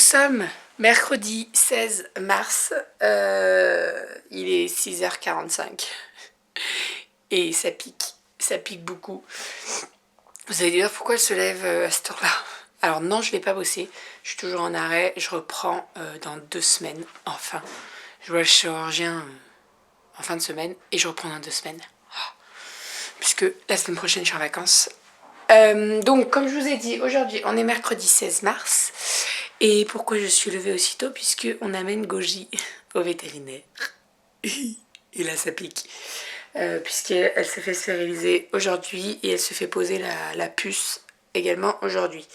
sommes mercredi 16 mars, il est 6h45 et ça pique beaucoup. Vous allez dire pourquoi elle se lève à cette heure-là. Alors non, je ne vais pas bosser, je suis toujours en arrêt, je reprends dans 2 semaines, enfin. Je vois le chirurgien en fin de semaine et je reprends dans 2 semaines. Puisque la semaine prochaine je suis en vacances. Donc comme je vous ai dit, aujourd'hui on est mercredi 16 mars. Et pourquoi je suis levée aussitôt? Puisque on amène Goji au vétérinaire. Et là ça pique. Puisqu'elle s'est fait stériliser aujourd'hui et elle se fait poser la puce également aujourd'hui.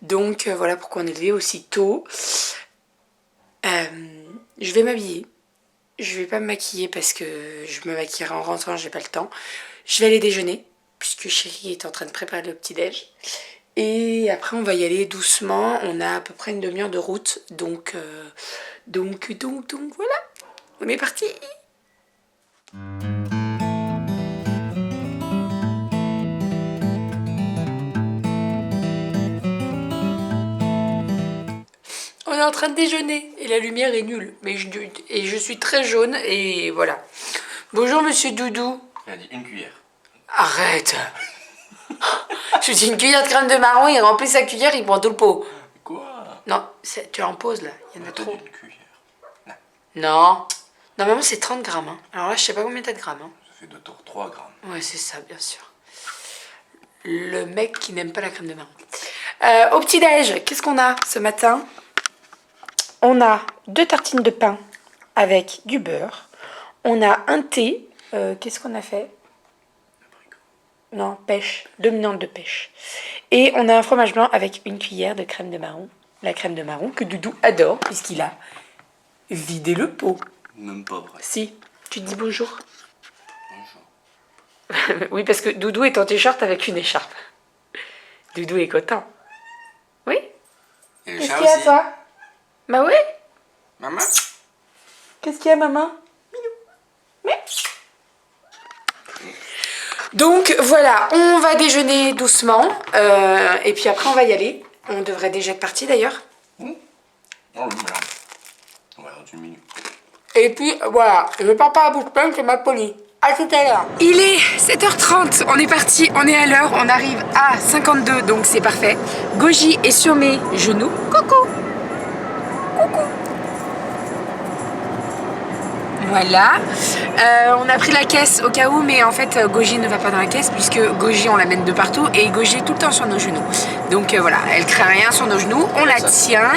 Donc voilà pourquoi on est levé aussitôt. Je vais m'habiller. Je vais pas me maquiller parce que je me maquillerai en rentrant, j'ai pas le temps. Je vais aller déjeuner puisque chérie est en train de préparer le petit-déj. Et après on va y aller doucement. On a à peu près une demi-heure de route. Donc voilà. On est parti. On est en train de déjeuner et la lumière est nulle. Mais je suis très jaune et voilà. Bonjour monsieur Doudou. Il a dit une cuillère. Arrête. Je dis une cuillère de crème de marron, il remplit sa cuillère, il prend tout le pot. Quoi? Non, tu es en pause là, il y en a trop. Une cuillère. Non. Normalement c'est 30 grammes. Hein. Alors là je sais pas combien t'as de grammes. Hein. Ça fait 2 tours, 3 grammes. Ouais c'est ça bien sûr. Le mec qui n'aime pas la crème de marron. Au petit-déj, qu'est-ce qu'on a ce matin? On a 2 tartines de pain avec du beurre. On a un thé. Qu'est-ce qu'on a fait? Non, pêche, dominante de pêche. Et on a un fromage blanc avec une cuillère de crème de marron. La crème de marron que Doudou adore puisqu'il a vidé le pot. Même pas vrai. Si, tu te dis bonjour. Bonjour. Oui, parce que Doudou est en t-shirt avec une écharpe. Doudou est content. Oui? Et le Qu'est-ce chat qu'il y a aussi. toi? Bah oui. Maman? Qu'est-ce qu'il y a maman? Mais... Donc voilà, on va déjeuner doucement et puis après on va y aller. On devrait déjà être parti d'ailleurs. Oh oui, merde. On va dans une minute. Et puis voilà, je pars pas à bouche pleine, c'est ma poli. À tout à l'heure. Il est 7h30, on est parti, on est à l'heure, on arrive à 52, donc c'est parfait. Goji est sur mes genoux. Coucou. Coucou. Voilà. On a pris la caisse au cas où, mais en fait Goji ne va pas dans la caisse puisque Goji on l'amène de partout et Goji est tout le temps sur nos genoux. Donc voilà, elle craint rien sur nos genoux, on la tient.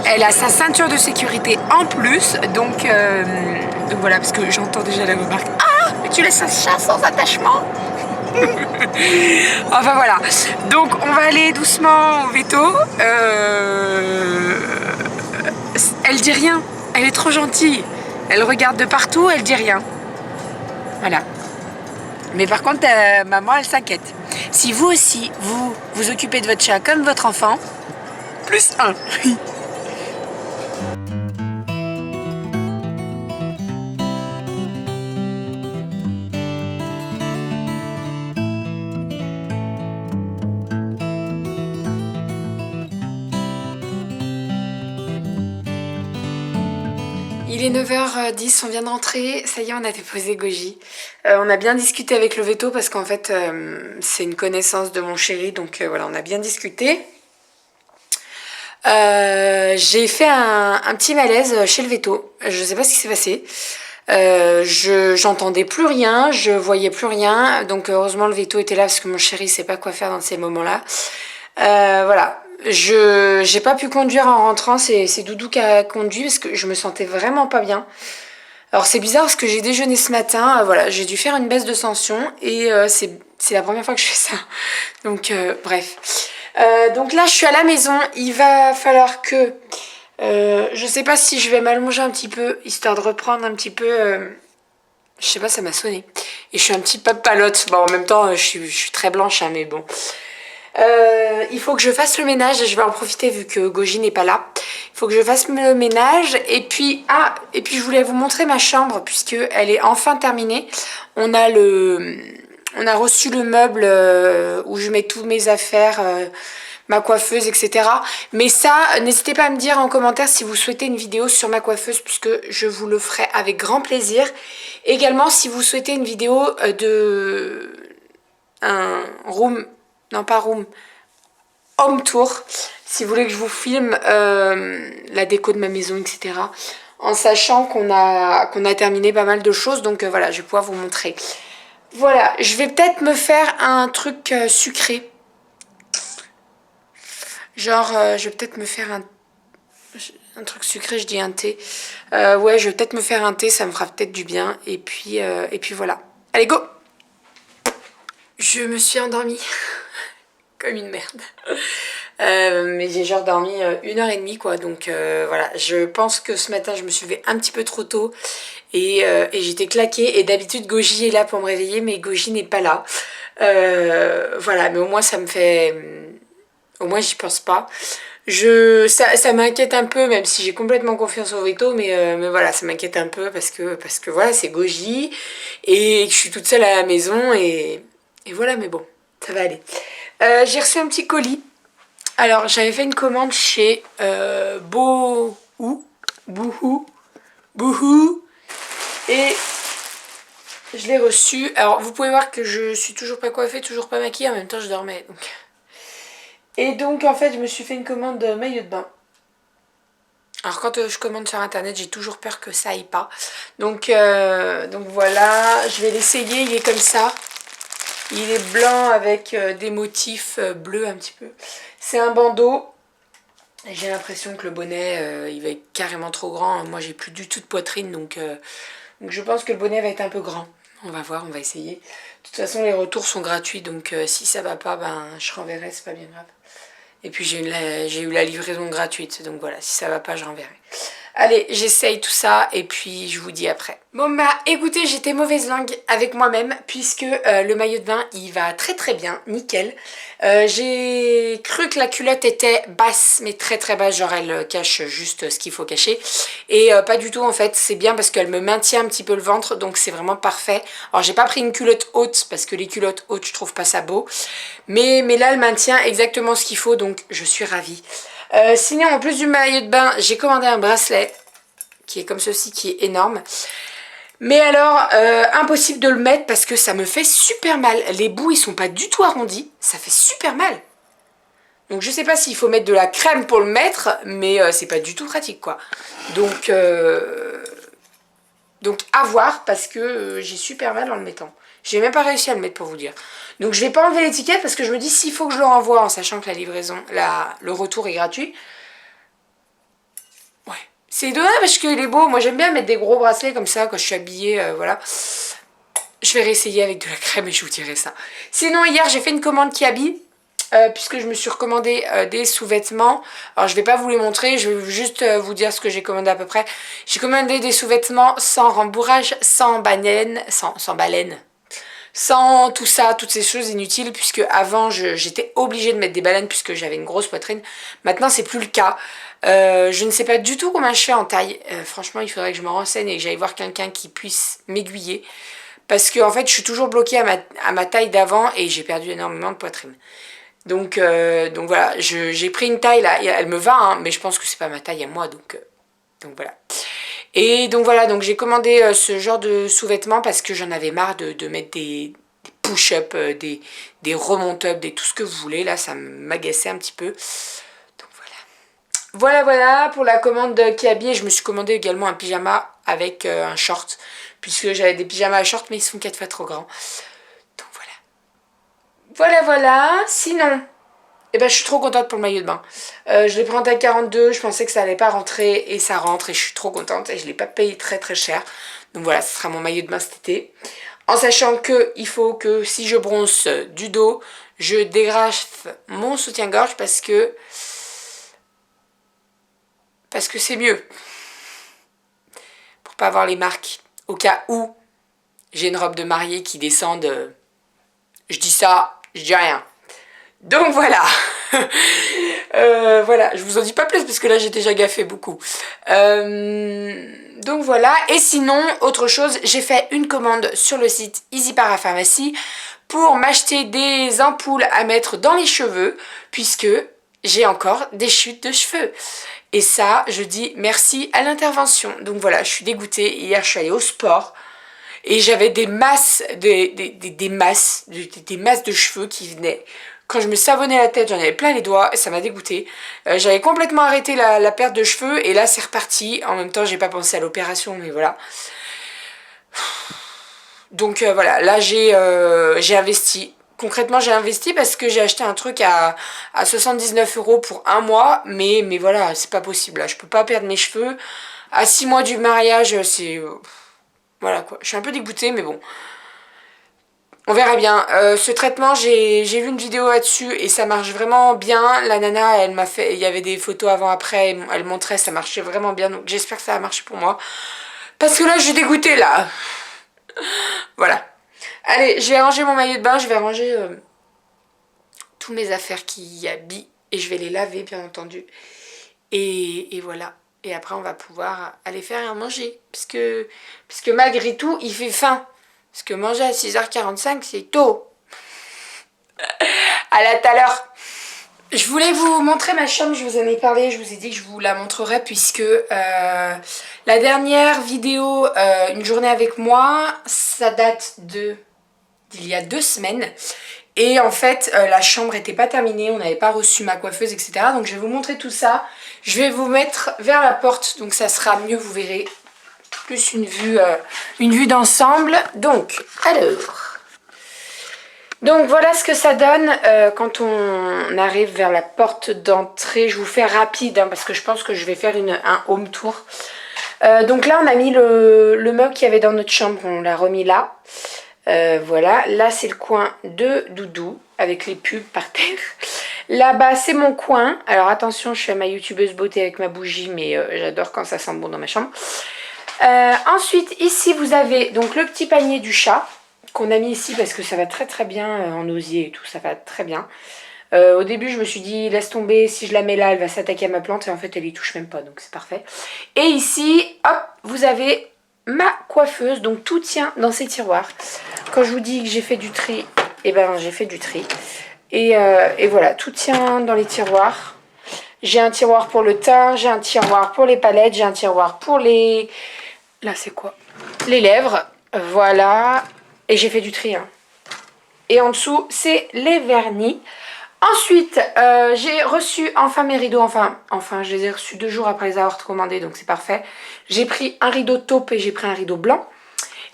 Elle a sa ceinture de sécurité en plus, donc voilà, parce que j'entends déjà la remarque. Ah, mais tu laisses un chat sans attachement. Enfin voilà, donc on va aller doucement au veto. Elle dit rien, elle est trop gentille. Elle regarde de partout, elle dit rien. Voilà. Mais par contre, maman, elle s'inquiète. Si vous aussi, vous occupez de votre chat comme votre enfant, +1. Il est 9h10, on vient de rentrer, ça y est on a déposé Goji. On a bien discuté avec le veto parce qu'en fait c'est une connaissance de mon chéri, donc voilà, on a bien discuté. J'ai fait un petit malaise chez le veto, je sais pas ce qui s'est passé. J'entendais plus rien, je voyais plus rien, donc heureusement le veto était là parce que mon chéri sait pas quoi faire dans ces moments-là. Voilà. J'ai pas pu conduire en rentrant, c'est Doudou qui a conduit parce que je me sentais vraiment pas bien. Alors c'est bizarre parce que j'ai déjeuné ce matin, voilà, j'ai dû faire une baisse de tension et c'est la première fois que je fais ça. Donc bref. Donc là je suis à la maison, il va falloir que... je sais pas si je vais m'allonger un petit peu, histoire de reprendre un petit peu... je sais pas, ça m'a sonné. Et je suis un petit peu palote. Bon, en même temps, je suis très blanche, hein, mais bon... il faut que je fasse le ménage, je vais en profiter vu que Goji n'est pas là. Il faut que je fasse le ménage et puis je voulais vous montrer ma chambre puisque elle est enfin terminée. On a reçu le meuble où je mets toutes mes affaires, ma coiffeuse, etc. Mais ça, n'hésitez pas à me dire en commentaire si vous souhaitez une vidéo sur ma coiffeuse, puisque je vous le ferai avec grand plaisir. Également, si vous souhaitez une vidéo de un room, non pas room, home tour, si vous voulez que je vous filme la déco de ma maison, etc. En sachant qu'on a terminé pas mal de choses, donc voilà, je vais pouvoir vous montrer. Voilà, je vais peut-être me faire un truc sucré. Genre, je vais peut-être me faire un truc sucré, je dis un thé. Ouais, je vais peut-être me faire un thé, ça me fera peut-être du bien. Et puis voilà. Allez, go! Je me suis endormie comme une merde. Mais j'ai genre dormi 1h30 quoi. Donc voilà, je pense que ce matin, je me suis levée un petit peu trop tôt. Et j'étais claquée. Et d'habitude, Goji est là pour me réveiller, mais Goji n'est pas là. Voilà, mais au moins, ça me fait... Au moins, j'y pense pas. Ça m'inquiète un peu, même si j'ai complètement confiance au veto, mais voilà, ça m'inquiète un peu parce que voilà, c'est Goji et que je suis toute seule à la maison et voilà, mais bon, ça va aller. J'ai reçu un petit colis. Alors, j'avais fait une commande chez Boohoo et je l'ai reçu. Alors, vous pouvez voir que je suis toujours pas coiffée, toujours pas maquillée, en même temps je dormais. Et donc en fait je me suis fait une commande de maillot de bain. Alors quand je commande sur internet, j'ai toujours peur que ça aille pas. Donc voilà, je vais l'essayer, il est comme ça. Il est blanc avec des motifs bleus un petit peu. C'est un bandeau. J'ai l'impression que le bonnet il va être carrément trop grand. Moi j'ai plus du tout de poitrine donc je pense que le bonnet va être un peu grand. On va voir, on va essayer. De toute façon les retours sont gratuits donc si ça va pas, ben je renverrai, c'est pas bien grave. Et puis j'ai eu la livraison gratuite, donc voilà, si ça va pas, je renverrai. Allez, j'essaye tout ça et puis je vous dis après. Bon bah écoutez, j'étais mauvaise langue avec moi-même puisque le maillot de bain il va très très bien, nickel. J'ai cru que la culotte était basse, mais très très basse, genre elle cache juste ce qu'il faut cacher. Et pas du tout en fait, c'est bien parce qu'elle me maintient un petit peu le ventre, donc c'est vraiment parfait. Alors j'ai pas pris une culotte haute parce que les culottes hautes je trouve pas ça beau. Mais là elle maintient exactement ce qu'il faut, donc je suis ravie. Sinon, en plus du maillot de bain, j'ai commandé un bracelet qui est comme ceci, qui est énorme. Mais alors, impossible de le mettre parce que ça me fait super mal. Les bouts, ils sont pas du tout arrondis. Ça fait super mal. Donc, je sais pas s'il faut mettre de la crème pour le mettre, mais c'est pas du tout pratique, quoi. Donc à voir parce que j'ai super mal en le mettant. J'ai même pas réussi à le mettre pour vous dire. Donc je vais pas enlever l'étiquette parce que je me dis s'il faut que je le renvoie en sachant que la livraison, le retour est gratuit. Ouais. C'est dommage parce qu'il est beau. Moi j'aime bien mettre des gros bracelets comme ça quand je suis habillée. Voilà. Je vais réessayer avec de la crème et je vous dirai ça. Sinon hier j'ai fait une commande qui habille. Puisque je me suis recommandé des sous-vêtements. Alors je vais pas vous les montrer, je vais juste vous dire ce que j'ai commandé à peu près. J'ai commandé des sous-vêtements sans rembourrage, sans baleine, sans baleine. Sans tout ça, toutes ces choses inutiles, puisque avant j'étais obligée de mettre des baleines puisque j'avais une grosse poitrine. Maintenant c'est plus le cas. Je ne sais pas du tout combien je fais en taille. Franchement il faudrait que je me renseigne et que j'aille voir quelqu'un qui puisse m'aiguiller. Parce que en fait je suis toujours bloquée à ma taille d'avant et j'ai perdu énormément de poitrine. Donc voilà, j'ai pris une taille là, elle me va, hein, mais je pense que c'est pas ma taille à moi, donc voilà. Et donc voilà, donc j'ai commandé ce genre de sous-vêtements parce que j'en avais marre de mettre des push-up, des remonte-up, tout ce que vous voulez. Là, ça m'agaçait un petit peu. Donc voilà. Voilà pour la commande qui habille. Je me suis commandé également un pyjama avec un short, puisque j'avais des pyjamas à short, mais ils sont 4 fois trop grands. Donc voilà. Sinon... Eh ben, je suis trop contente pour le maillot de bain. Je l'ai pris en taille 42, je pensais que ça allait pas rentrer et ça rentre et je suis trop contente et je l'ai pas payé très très cher. Donc voilà, ce sera mon maillot de bain cet été. En sachant que il faut que si je bronze du dos, je dégrafe mon soutien-gorge parce que c'est mieux. Pour pas avoir les marques. Au cas où j'ai une robe de mariée qui descende, je dis ça, je dis rien. Donc voilà. Voilà, je vous en dis pas plus parce que là j'ai déjà gaffé beaucoup. Donc voilà, et sinon, autre chose, j'ai fait une commande sur le site Easy Parapharmacie pour m'acheter des ampoules à mettre dans les cheveux, puisque j'ai encore des chutes de cheveux. Et ça, je dis merci à l'intervention. Donc voilà, je suis dégoûtée. Hier, je suis allée au sport et j'avais des masses, des masses de cheveux qui venaient. Quand je me savonnais la tête, j'en avais plein les doigts et ça m'a dégoûtée. J'avais complètement arrêté la perte de cheveux et là, c'est reparti. En même temps, j'ai pas pensé à l'opération, mais voilà. Donc voilà, là, j'ai investi. Concrètement, j'ai investi parce que j'ai acheté un truc à 79 € pour un mois. Mais voilà, c'est pas possible. Là, je peux pas perdre mes cheveux. À 6 mois du mariage, c'est... voilà quoi. Je suis un peu dégoûtée, mais bon. On verra bien. Ce traitement, j'ai vu une vidéo là-dessus et ça marche vraiment bien. La nana, elle m'a fait... Il y avait des photos avant-après. Elle montrait, ça marchait vraiment bien. Donc j'espère que ça va marcher pour moi. Parce que là, je suis dégoûtée, là. Voilà. Allez, je vais ranger mon maillot de bain. Je vais ranger toutes mes affaires qui y habillent. Et je vais les laver, bien entendu. Et voilà. Et après, on va pouvoir aller faire à manger. Puisque malgré tout, il fait faim. Parce que manger à 6h45, c'est tôt. À la tout à l'heure. Je voulais vous montrer ma chambre, je vous en ai parlé, je vous ai dit que je vous la montrerai puisque la dernière vidéo, une journée avec moi, ça date d'il y a 2 semaines. Et en fait, la chambre n'était pas terminée, on n'avait pas reçu ma coiffeuse, etc. Donc je vais vous montrer tout ça. Je vais vous mettre vers la porte, donc ça sera mieux, vous verrez. Plus une vue d'ensemble. Donc, voilà ce que ça donne quand on arrive vers la porte d'entrée. Je vous fais rapide hein, parce que je pense que je vais faire un home tour. Donc là, on a mis le meuble qu'il y avait dans notre chambre, on l'a remis là. Voilà, là c'est le coin de Doudou avec les pubs par terre. Là-bas, c'est mon coin. Alors attention, je fais ma youtubeuse beauté avec ma bougie, mais j'adore quand ça sent bon dans ma chambre. Ensuite, ici, vous avez donc le petit panier du chat qu'on a mis ici parce que ça va très très bien en osier et tout, ça va très bien. Au début, je me suis dit, laisse tomber, si je la mets là, elle va s'attaquer à ma plante et en fait, elle y touche même pas, donc c'est parfait. Et ici, hop, vous avez ma coiffeuse, donc tout tient dans ces tiroirs. Quand je vous dis que j'ai fait du tri, eh ben j'ai fait du tri. Et voilà, tout tient dans les tiroirs. J'ai un tiroir pour le teint, j'ai un tiroir pour les palettes, j'ai un tiroir pour les... Là, c'est quoi? Les lèvres, voilà. Et j'ai fait du tri. Hein. Et en dessous, c'est les vernis. Ensuite, j'ai reçu enfin mes rideaux. Enfin, je les ai reçus 2 jours après les avoir commandés, donc c'est parfait. J'ai pris un rideau taupe et j'ai pris un rideau blanc.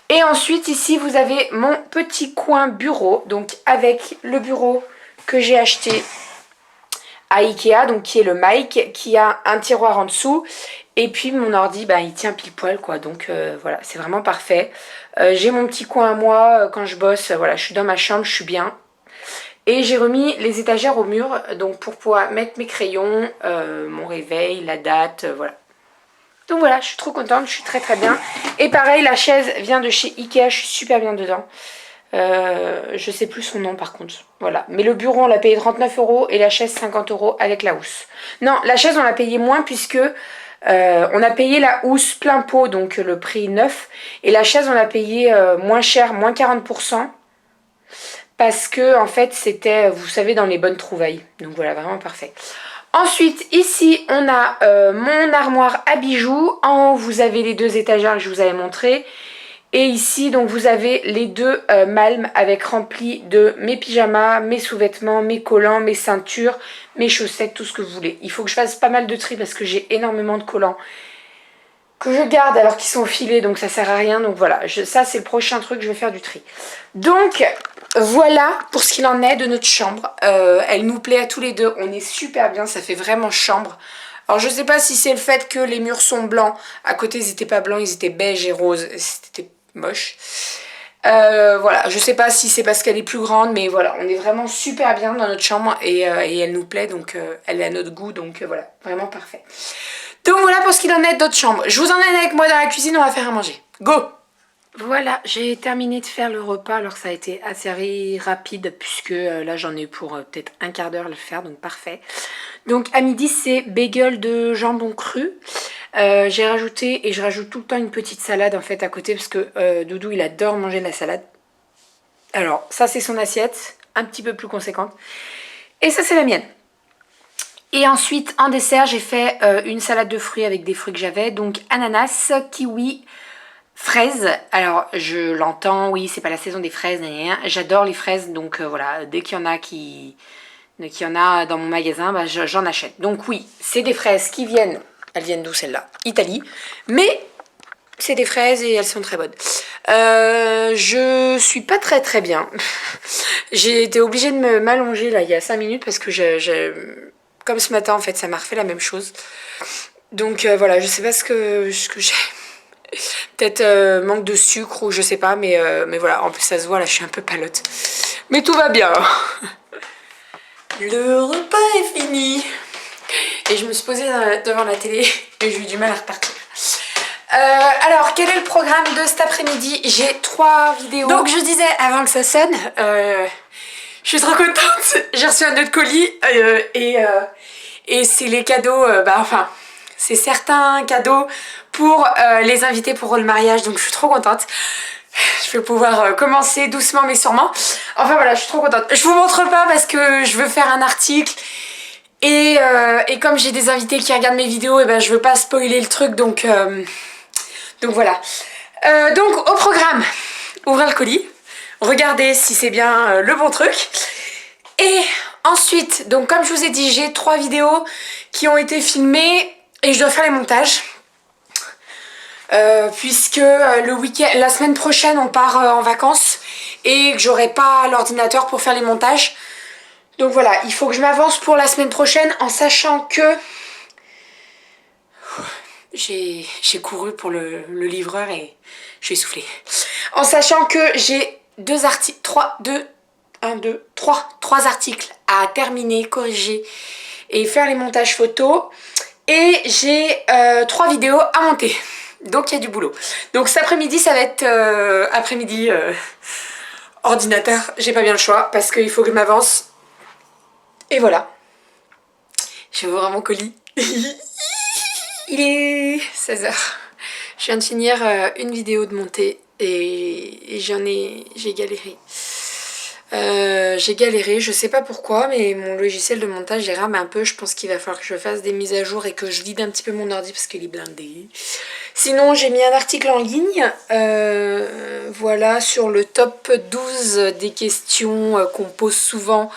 Et ensuite, ici, vous avez mon petit coin bureau. Donc, avec le bureau que j'ai acheté à Ikea, donc qui est le Mic, qui a un tiroir en dessous. Et puis mon ordi, bah, il tient pile poil quoi, donc voilà, c'est vraiment parfait. J'ai mon petit coin à moi quand je bosse, voilà, je suis dans ma chambre, je suis bien. Et j'ai remis les étagères au mur, donc pour pouvoir mettre mes crayons, mon réveil, la date, voilà. Donc voilà, je suis trop contente, je suis très très bien. Et pareil, la chaise vient de chez Ikea, je suis super bien dedans. Je sais plus son nom par contre, voilà. Mais le bureau on l'a payé 39 € et la chaise 50 € avec la housse. Non, la chaise on l'a payé moins puisque on a payé la housse plein pot, donc le prix neuf. Et la chaise on l'a payé moins cher, moins 40%. Parce que en fait c'était, vous savez, dans les bonnes trouvailles. Donc voilà, vraiment parfait. Ensuite, ici, on a mon armoire à bijoux. En haut, vous avez les 2 étagères que je vous avais montrées. Et ici, donc, vous avez les 2 malmes avec remplis de mes pyjamas, mes sous-vêtements, mes collants, mes ceintures, mes chaussettes, tout ce que vous voulez. Il faut que je fasse pas mal de tri parce que j'ai énormément de collants que je garde alors qu'ils sont filés, donc ça sert à rien. Donc voilà, ça c'est le prochain truc, je vais faire du tri. Donc voilà pour ce qu'il en est de notre chambre. Elle nous plaît à tous les deux, on est super bien, ça fait vraiment chambre. Alors je sais pas si c'est le fait que les murs sont blancs, à côté ils étaient pas blancs, ils étaient beige et rose, c'était moche. Voilà, je sais pas si c'est parce qu'elle est plus grande, mais voilà, on est vraiment super bien dans notre chambre et elle nous plaît, donc elle est à notre goût, donc voilà, vraiment parfait. Donc voilà pour ce qu'il en est d'autres chambres. Je vous emmène avec moi dans la cuisine, on va faire à manger. Go! Voilà, j'ai terminé de faire le repas, alors ça a été assez rapide puisque là j'en ai pour peut-être un quart d'heure à le faire, donc parfait. Donc à midi c'est bagel de jambon cru. J'ai rajouté, et je rajoute tout le temps une petite salade en fait à côté parce que Doudou il adore manger de la salade. Alors ça c'est son assiette, un petit peu plus conséquente. Et ça c'est la mienne. Et ensuite, en dessert, j'ai fait une salade de fruits avec des fruits que j'avais. Donc ananas, kiwi, fraises. Alors, je l'entends, oui, c'est pas la saison des fraises. J'adore les fraises, donc voilà, dès qu'il y en a dans mon magasin, bah, j'en achète. Donc oui, c'est des fraises qui viennent... Elles viennent d'où celles-là? Italie. Mais c'est des fraises et elles sont très bonnes. Je suis pas très très bien. J'ai été obligée de m'allonger là il y a 5 minutes parce que comme ce matin en fait ça m'a refait la même chose. Donc voilà, je sais pas ce que j'ai. Peut-être manque de sucre ou je sais pas, mais voilà, en plus ça se voit là, je suis un peu palote. Mais tout va bien. Le repas est fini. Et je me suis posée devant la télé et j'ai eu du mal à repartir. Alors, quel est le programme de cet après-midi? J'ai 3 vidéos. Donc, je disais avant que ça sonne, je suis trop contente. J'ai reçu un autre colis et c'est les cadeaux, enfin, c'est certains cadeaux pour les invités pour le mariage. Donc, je suis trop contente. Je vais pouvoir commencer doucement mais sûrement. Enfin, voilà, je suis trop contente. Je vous montre pas parce que je veux faire un article. Et comme j'ai des invités qui regardent mes vidéos, et ben je veux pas spoiler le truc, donc voilà. Donc au programme, ouvrir le colis, regarder si c'est bien le bon truc. Et ensuite, donc comme je vous ai dit, j'ai 3 vidéos qui ont été filmées et je dois faire les montages. Puisque le week-end, la semaine prochaine, on part en vacances et que j'aurai pas l'ordinateur pour faire les montages. Donc voilà, il faut que je m'avance pour la semaine prochaine en sachant que j'ai couru pour le livreur et je suis essoufflée. En sachant que j'ai 3 articles à terminer, corriger et faire les montages photos. Et j'ai 3 vidéos à monter. Donc il y a du boulot. Donc cet après-midi, ça va être après-midi ordinateur. J'ai pas bien le choix parce qu'il faut que je m'avance. Et voilà. Je vais ouvrir mon colis. Il est 16h. Je viens de finir une vidéo de montée et j'ai galéré. J'ai galéré, je sais pas pourquoi, mais mon logiciel de montage il rame un peu. Je pense qu'il va falloir que je fasse des mises à jour et que je vide un petit peu mon ordi parce qu'il est blindé. Sinon, j'ai mis un article en ligne, voilà, sur le top 12 des questions qu'on pose souvent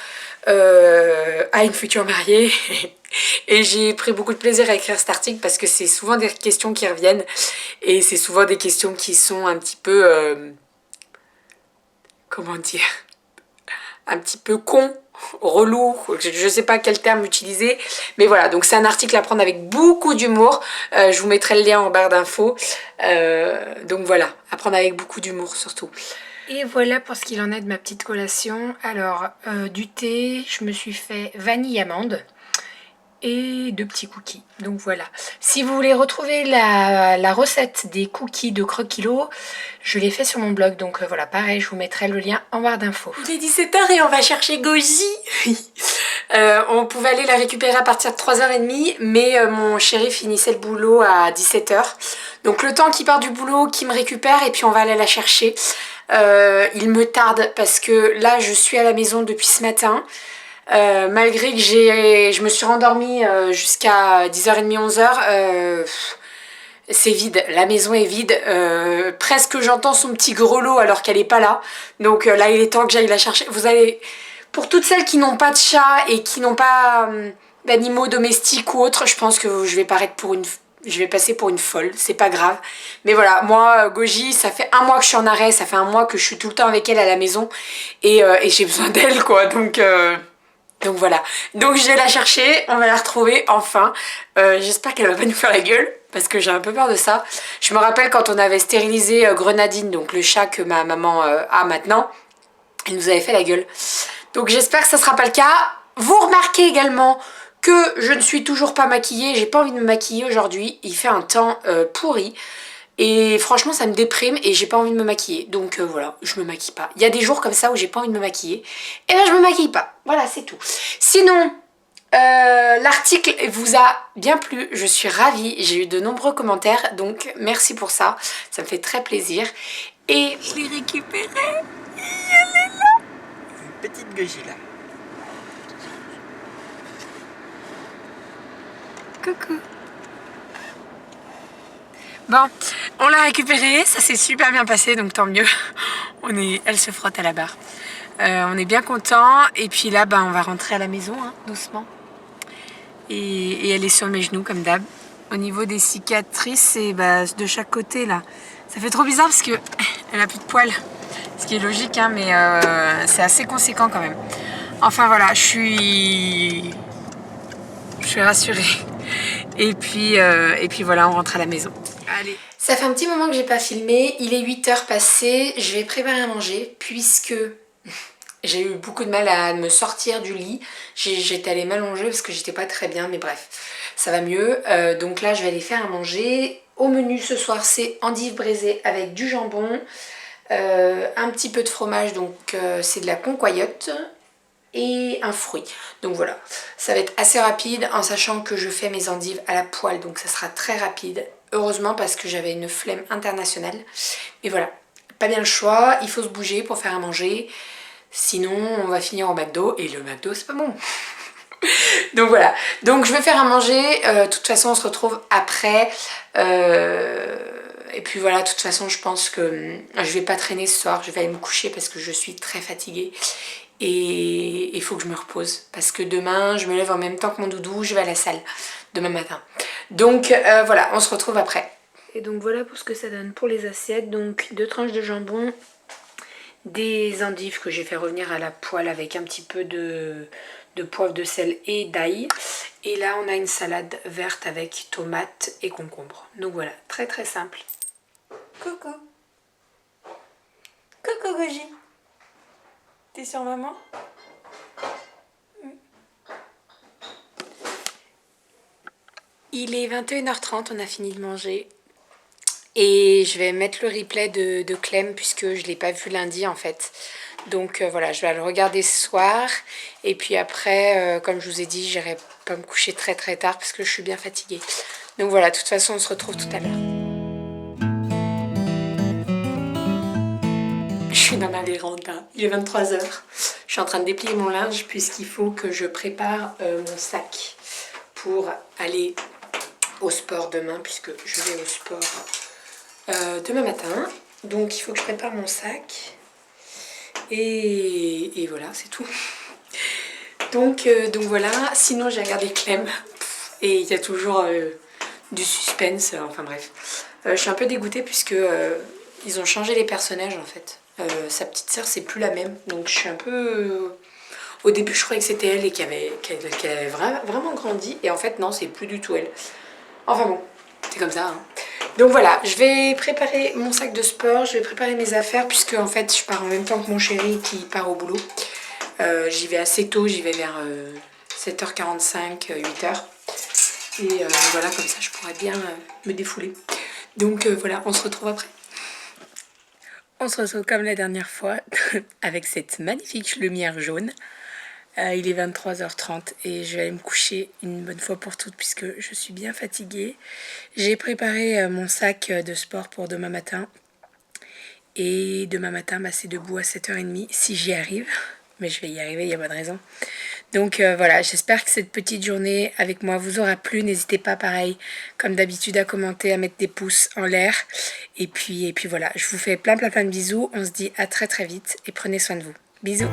à une future mariée. Et j'ai pris beaucoup de plaisir à écrire cet article parce que c'est souvent des questions qui reviennent et c'est souvent des questions qui sont un petit peu... comment dire, un petit peu con, relou, je sais pas quel terme utiliser, mais voilà, donc c'est un article à prendre avec beaucoup d'humour, je vous mettrai le lien en barre d'infos, donc voilà, à prendre avec beaucoup d'humour surtout. Et voilà pour ce qu'il en est de ma petite collation. Alors, du thé, je me suis fait vanille-amande et 2 petits cookies. Donc voilà. Si vous voulez retrouver la recette des cookies de Croquilo, je l'ai fait sur mon blog. Donc voilà, pareil, je vous mettrai le lien en barre d'infos. Il est 17h et on va chercher Goji. On pouvait aller la récupérer à partir de 3h30, mais mon chéri finissait le boulot à 17h. Donc le temps qu'il part du boulot, qu'il me récupère et puis on va aller la chercher. Il me tarde parce que là, je suis à la maison depuis ce matin. Malgré que je me suis rendormie jusqu'à 10h30, 11h, c'est vide, la maison est vide, presque j'entends son petit grelot alors qu'elle est pas là, donc là il est temps que j'aille la chercher. Vous allez, pour toutes celles qui n'ont pas de chat et qui n'ont pas d'animaux domestiques ou autres, je pense que je vais passer pour une folle, c'est pas grave. Mais voilà, moi, Goji, ça fait 1 mois que je suis en arrêt, ça fait 1 mois que je suis tout le temps avec elle à la maison et j'ai besoin d'elle quoi, donc voilà, donc je vais la chercher, on va la retrouver enfin. J'espère qu'elle va pas nous faire la gueule, parce que j'ai un peu peur de ça. Je me rappelle quand on avait stérilisé Grenadine, donc le chat que ma maman a maintenant, elle nous avait fait la gueule. Donc j'espère que ça sera pas le cas. Vous remarquez également que je ne suis toujours pas maquillée, j'ai pas envie de me maquiller aujourd'hui, il fait un temps pourri. Et franchement ça me déprime et j'ai pas envie de me maquiller. Donc voilà, je me maquille pas. Il y a des jours comme ça où j'ai pas envie de me maquiller. Et ben je me maquille pas. Voilà, c'est tout. Sinon, l'article vous a bien plu. Je suis ravie. J'ai eu de nombreux commentaires. Donc merci pour ça. Ça me fait très plaisir. Et je l'ai récupéré. Elle est là. Une petite Goji là. Coucou. Bon, on l'a récupérée, ça s'est super bien passé, donc tant mieux. Elle se frotte à la barre. On est bien content. Et puis là, on va rentrer à la maison, hein, doucement. Et elle est sur mes genoux, comme d'hab. Au niveau des cicatrices, c'est de chaque côté, là. Ça fait trop bizarre parce que elle a plus de poils. Ce qui est logique, hein, mais c'est assez conséquent quand même. Enfin voilà, je suis rassurée. Et puis voilà, on rentre à la maison. Allez. Ça fait un petit moment que j'ai pas filmé, il est 8h passées, je vais préparer à manger puisque j'ai eu beaucoup de mal à me sortir du lit. J'étais allée m'allonger parce que j'étais pas très bien, mais bref, ça va mieux. Donc là je vais aller faire à manger. Au menu ce soir c'est endives braisées avec du jambon, un petit peu de fromage, donc c'est de la concoyote et un fruit. Donc voilà, ça va être assez rapide en sachant que je fais mes endives à la poêle, donc ça sera très rapide. Heureusement parce que j'avais une flemme internationale. Mais voilà, pas bien le choix, il faut se bouger pour faire à manger. Sinon on va finir au McDo et le McDo c'est pas bon. Donc voilà, donc je vais faire à manger. De toute façon on se retrouve après. Et puis voilà, de toute façon je pense que je vais pas traîner ce soir. Je vais aller me coucher parce que je suis très fatiguée. Et il faut que je me repose parce que demain je me lève en même temps que mon doudou, je vais à la salle demain matin. Donc voilà, on se retrouve après. Et donc voilà pour ce que ça donne pour les assiettes. Donc 2 tranches de jambon, des endives que j'ai fait revenir à la poêle avec un petit peu de poivre, de sel et d'ail. Et là on a une salade verte avec tomates et concombre. Donc voilà, très très simple. Coucou. Coucou Goji. T'es sur maman? Il est 21h30, on a fini de manger. Et je vais mettre le replay de Clem puisque je ne l'ai pas vu lundi en fait. Donc voilà, je vais le regarder ce soir. Et puis après, comme je vous ai dit, j'irai pas me coucher très très tard parce que je suis bien fatiguée. Donc voilà, de toute façon, on se retrouve tout à l'heure. Je suis dans ma véranda, il est 23h. Je suis en train de déplier mon linge puisqu'il faut que je prépare mon sac pour aller au sport demain puisque je vais au sport demain matin. Donc il faut que je prépare mon sac et voilà, c'est tout. Donc voilà, sinon j'ai regardé Clem et il y a toujours du suspense, enfin bref. Je suis un peu dégoûtée puisque ils ont changé les personnages en fait. Sa petite sœur c'est plus la même, donc je suis un peu... Au début je croyais que c'était elle et qu'elle avait vraiment grandi et en fait non, c'est plus du tout elle. Enfin bon, c'est comme ça hein. Donc voilà, je vais préparer mon sac de sport, je vais préparer mes affaires puisque en fait je pars en même temps que mon chéri qui part au boulot. J'y vais assez tôt, j'y vais vers 7h45, 8h. Et voilà, comme ça je pourrais bien me défouler. Donc voilà, on se retrouve après. On se retrouve comme la dernière fois avec cette magnifique lumière jaune. Il est 23h30 et je vais aller me coucher une bonne fois pour toutes puisque je suis bien fatiguée. J'ai préparé mon sac de sport pour demain matin. Et demain matin, c'est debout à 7h30 si j'y arrive. Mais je vais y arriver, il n'y a pas de raison. Donc voilà, j'espère que cette petite journée avec moi vous aura plu. N'hésitez pas, pareil, comme d'habitude, à commenter, à mettre des pouces en l'air. Et puis voilà, je vous fais plein de bisous. On se dit à très très vite et prenez soin de vous. Bisous.